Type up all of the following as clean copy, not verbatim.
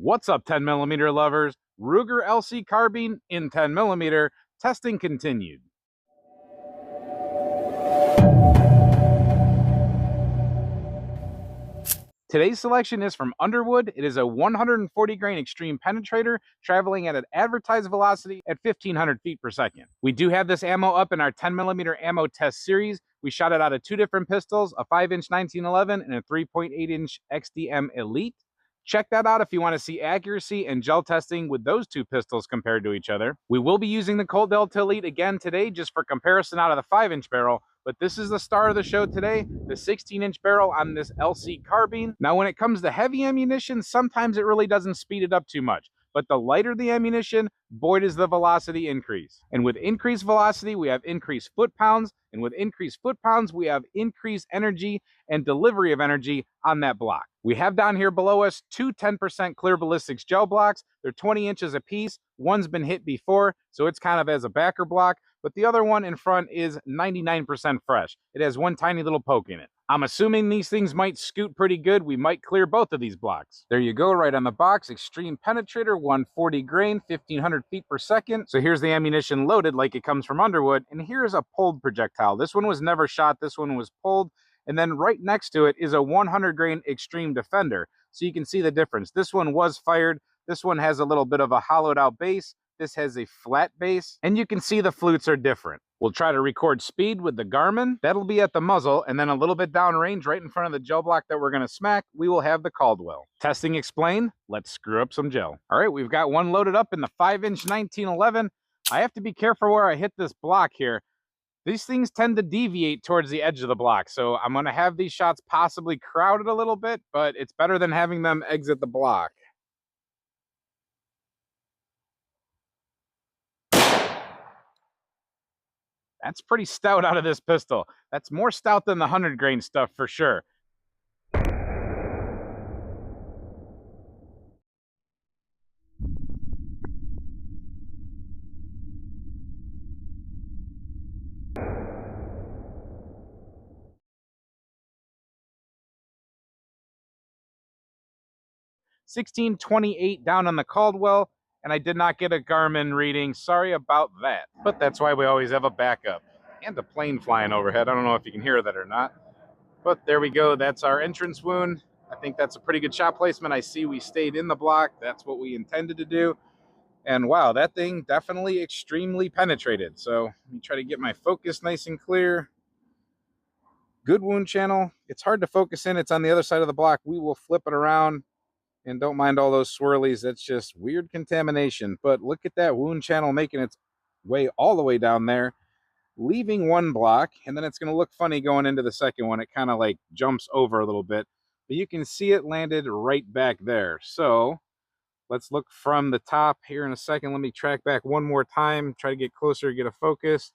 What's up, 10mm lovers? Ruger LC Carbine in 10mm, testing continued. Today's selection is from Underwood. It is a 140 grain Xtreme Penetrator traveling at an advertised velocity at 1,500 feet per second. We do have this ammo up in our 10mm ammo test series. We shot it out of two different pistols, a 5-inch 1911 and a 3.8-inch XDM Elite. Check that out if you want to see accuracy and gel testing with those two pistols compared to each other. We will be using the Colt Delta Elite again today just for comparison out of the 5-inch barrel, but this is the star of the show today, the 16-inch barrel on this LC Carbine. Now, when it comes to heavy ammunition, sometimes it really doesn't speed it up too much. But the lighter the ammunition, boy, does the velocity increase. And with increased velocity, we have increased foot-pounds. And with increased foot-pounds, we have increased energy and delivery of energy on that block. We have down here below us two 10% clear ballistics gel blocks. They're 20 inches apiece. One's been hit before, so it's kind of as a backer block. But the other one in front is 99% fresh. It has one tiny little poke in it. I'm assuming these things might scoot pretty good. We might clear both of these blocks. There you go, right on the box. Xtreme Penetrator 140 grain, 1,500 feet per second. So here's the ammunition loaded like it comes from Underwood. And here's a pulled projectile. This one was never shot. This one was pulled. And then right next to it is a 100 grain Xtreme Defender. So you can see the difference. This one was fired. This one has a little bit of a hollowed out base. This has a flat base, and you can see the flutes are different. We'll try to record speed with the Garmin. That'll be at the muzzle, and then a little bit downrange, right in front of the gel block that we're going to smack, we will have the Caldwell. Testing explained. Let's screw up some gel. All right, we've got one loaded up in the 5-inch 1911. I have to be careful where I hit this block here. These things tend to deviate towards the edge of the block, so I'm going to have these shots possibly crowded a little bit, but it's better than having them exit the block. That's pretty stout out of this pistol. That's more stout than the 100 grain stuff for sure. $16.28 down on the Caldwell, and I did not get a Garmin reading. Sorry about that. But that's why we always have a backup. And a plane flying overhead. I don't know if you can hear that or not. But there we go. That's our entrance wound. I think that's a pretty good shot placement. I see we stayed in the block. That's what we intended to do. And wow, that thing definitely extremely penetrated. So let me try to get my focus nice and clear. Good wound channel. It's hard to focus in. It's on the other side of the block. We will flip it around. And don't mind all those swirlies. That's just weird contamination. But look at that wound channel making its way all the way down there, leaving one block. And then it's going to look funny going into the second one. It kind of like jumps over a little bit. But you can see it landed right back there. So let's look from the top here in a second. Let me track back one more time. Try to get closer, get a focus.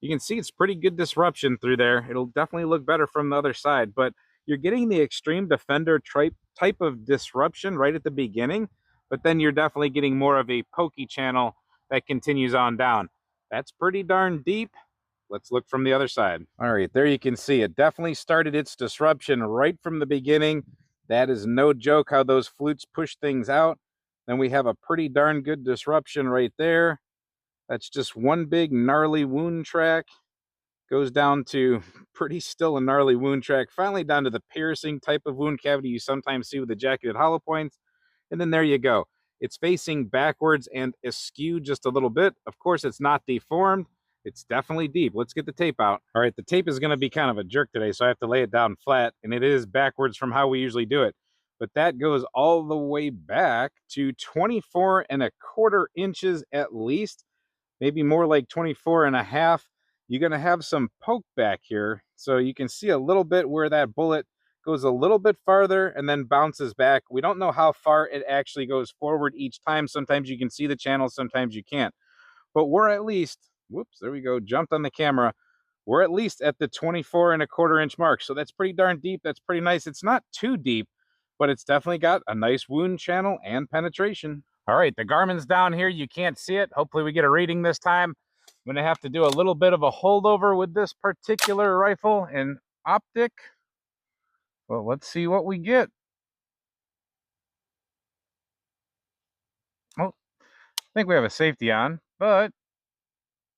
You can see it's pretty good disruption through there. It'll definitely look better from the other side. But you're getting the Xtreme Defender type of disruption right at the beginning, but then you're definitely getting more of a pokey channel that continues on down. That's pretty darn deep. Let's look from the other side. All right, there you can see it definitely started its disruption right from the beginning. That is no joke how those flutes push things out. Then we have a pretty darn good disruption right there. That's just one big gnarly wound track. Goes down to pretty still a gnarly wound track, finally down to the piercing type of wound cavity you sometimes see with the jacketed hollow points. And then there you go. It's facing backwards and askew just a little bit. Of course, it's not deformed. It's definitely deep. Let's get the tape out. All right, the tape is going to be kind of a jerk today, so I have to lay it down flat, and it is backwards from how we usually do it. But that goes all the way back to 24¼ inches at least, maybe more like 24½. You're going to have some poke back here. So you can see a little bit where that bullet goes a little bit farther and then bounces back. We don't know how far it actually goes forward each time. Sometimes you can see the channel, sometimes you can't. But we're at least, whoops, there we go, jumped on the camera. We're at least at the 24¼ inch mark. So that's pretty darn deep. That's pretty nice. It's not too deep, but it's definitely got a nice wound channel and penetration. All right, the Garmin's down here. You can't see it. Hopefully we get a reading this time. I'm going to have to do a little bit of a holdover with this particular rifle and optic. Well, let's see what we get. think we have a safety on, but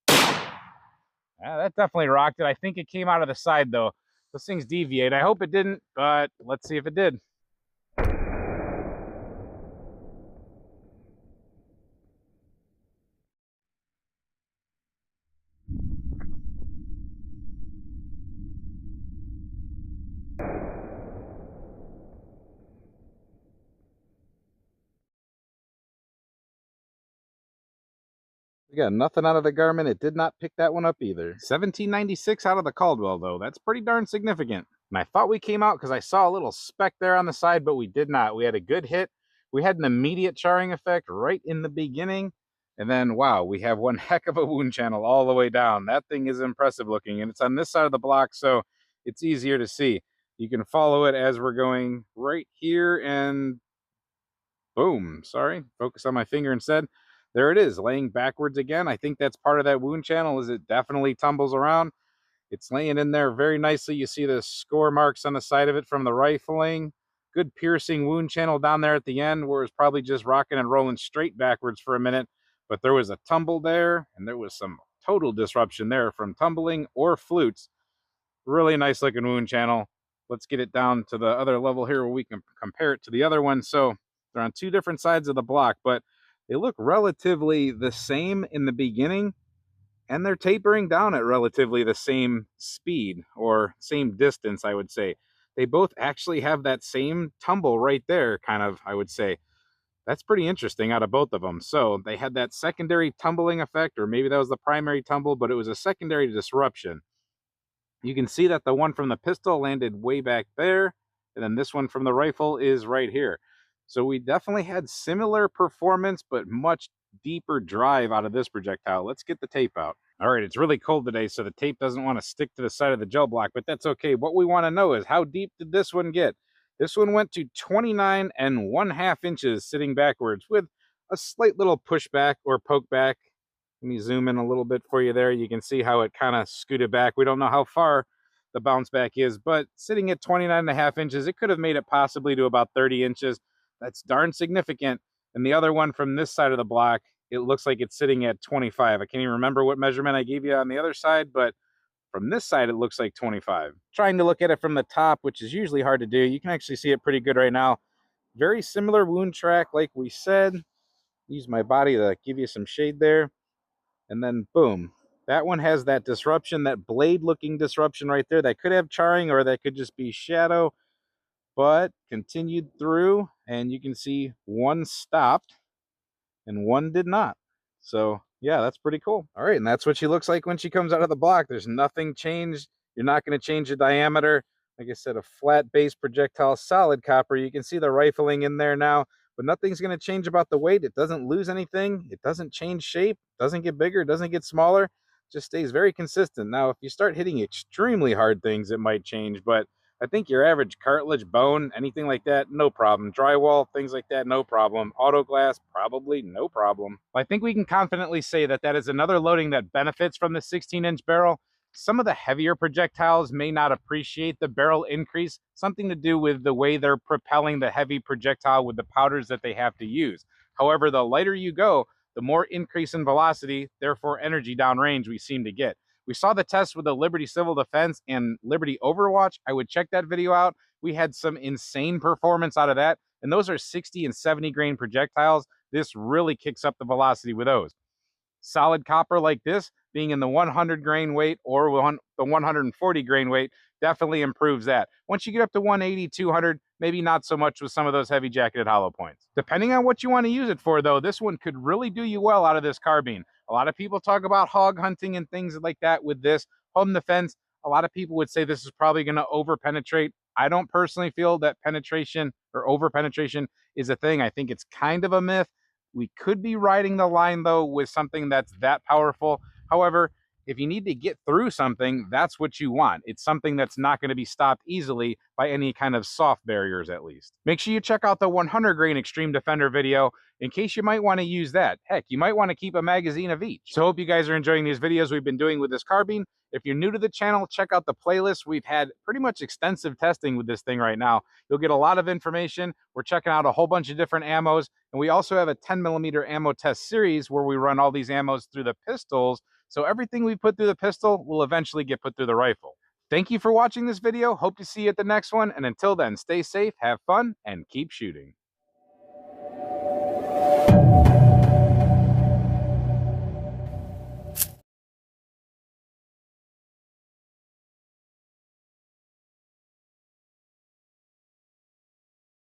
yeah, that definitely rocked it. I think it came out of the side though. Those things deviate. I hope it didn't, but let's see if it did. We got nothing out of the Garmin. It did not pick that one up either. 1796 out of the Caldwell, though. That's pretty darn significant. And I thought we came out because I saw a little speck there on the side, but we did not. We had a good hit. We had an immediate charring effect right in the beginning. And then, wow, we have one heck of a wound channel all the way down. That thing is impressive looking. And it's on this side of the block, so it's easier to see. You can follow it as we're going right here and boom, sorry, focus on my finger instead. There it is, laying backwards again. I think that's part of that wound channel, is it definitely tumbles around. It's laying in there very nicely. You see the score marks on the side of it from the rifling. Good piercing wound channel down there at the end where it was probably just rocking and rolling straight backwards for a minute. But there was a tumble there, and there was some total disruption there from tumbling or flutes. Really nice looking wound channel. Let's get it down to the other level here where we can compare it to the other one. So they're on two different sides of the block, but they look relatively the same in the beginning, and they're tapering down at relatively the same speed or same distance, I would say. They both actually have that same tumble right there, kind of, I would say. That's pretty interesting out of both of them. So they had that secondary tumbling effect, or maybe that was the primary tumble, but it was a secondary disruption. You can see that the one from the pistol landed way back there, and then this one from the rifle is right here. So we definitely had similar performance, but much deeper drive out of this projectile. Let's get the tape out. All right, it's really cold today, so the tape doesn't want to stick to the side of the gel block, but that's okay. What we want to know is, how deep did this one get? This one went to 29.5 inches sitting backwards with a slight little pushback or poke back. Let me zoom in a little bit for you there. You can see how it kind of scooted back. We don't know how far the bounce back is, but sitting at 29.5 inches, it could have made it possibly to about 30 inches. That's darn significant. And the other one from this side of the block, it looks like it's sitting at 25. I can't even remember what measurement I gave you on the other side, but from this side, it looks like 25. Trying to look at it from the top, which is usually hard to do. You can actually see it pretty good right now. Very similar wound track, like we said. Use my body to give you some shade there. And then boom, that one has that disruption, that blade looking disruption right there. That could have charring, or that could just be shadow, but continued through, and you can see one stopped and one did not. So yeah, that's pretty cool. All right, and that's what she looks like when she comes out of the block. There's nothing changed. You're not going to change the diameter. Like I said, a flat base projectile, solid copper. You can see the rifling in there now, but nothing's going to change about the weight. It doesn't lose anything. It doesn't change shape. It doesn't get bigger. It doesn't get smaller. It just stays very consistent. Now, if you start hitting extremely hard things, it might change, but I think your average cartilage, bone, anything like that, no problem. Drywall, things like that, no problem. Auto glass, probably no problem. I think we can confidently say that that is another loading that benefits from the 16-inch barrel. Some of the heavier projectiles may not appreciate the barrel increase, something to do with the way they're propelling the heavy projectile with the powders that they have to use. However, the lighter you go, the more increase in velocity, therefore energy downrange we seem to get. We saw the test with the Liberty Civil Defense and Liberty Overwatch. I would check that video out. We had some insane performance out of that, and those are 60 and 70 grain projectiles. This really kicks up the velocity with those. Solid copper like this, being in the 100 grain weight or the 140 grain weight, definitely improves that. Once you get up to 180, 200, maybe not so much with some of those heavy jacketed hollow points. Depending on what you want to use it for, though, this one could really do you well out of this carbine. A lot of people talk about hog hunting and things like that with this. Home defense, a lot of people would say this is probably going to over penetrate. I don't personally feel that penetration or over penetration is a thing. I think it's kind of a myth. We could be riding the line, though, with something that's that powerful. However, If you need to get through something, that's what you want. It's something that's not going to be stopped easily by any kind of soft barriers, at least. Make sure you check out the 100 grain Extreme Defender video in case you might want to use that. Heck, you might want to keep a magazine of each. So hope you guys are enjoying these videos we've been doing with this carbine. If you're new to the channel, check out the playlist. We've had pretty much extensive testing with this thing right now. You'll get a lot of information. We're checking out a whole bunch of different ammos, and we also have a 10mm ammo test series where we run all these ammos through the pistols. So everything we put through the pistol will eventually get put through the rifle. Thank you for watching this video. Hope to see you at the next one. And until then, stay safe, have fun, and keep shooting.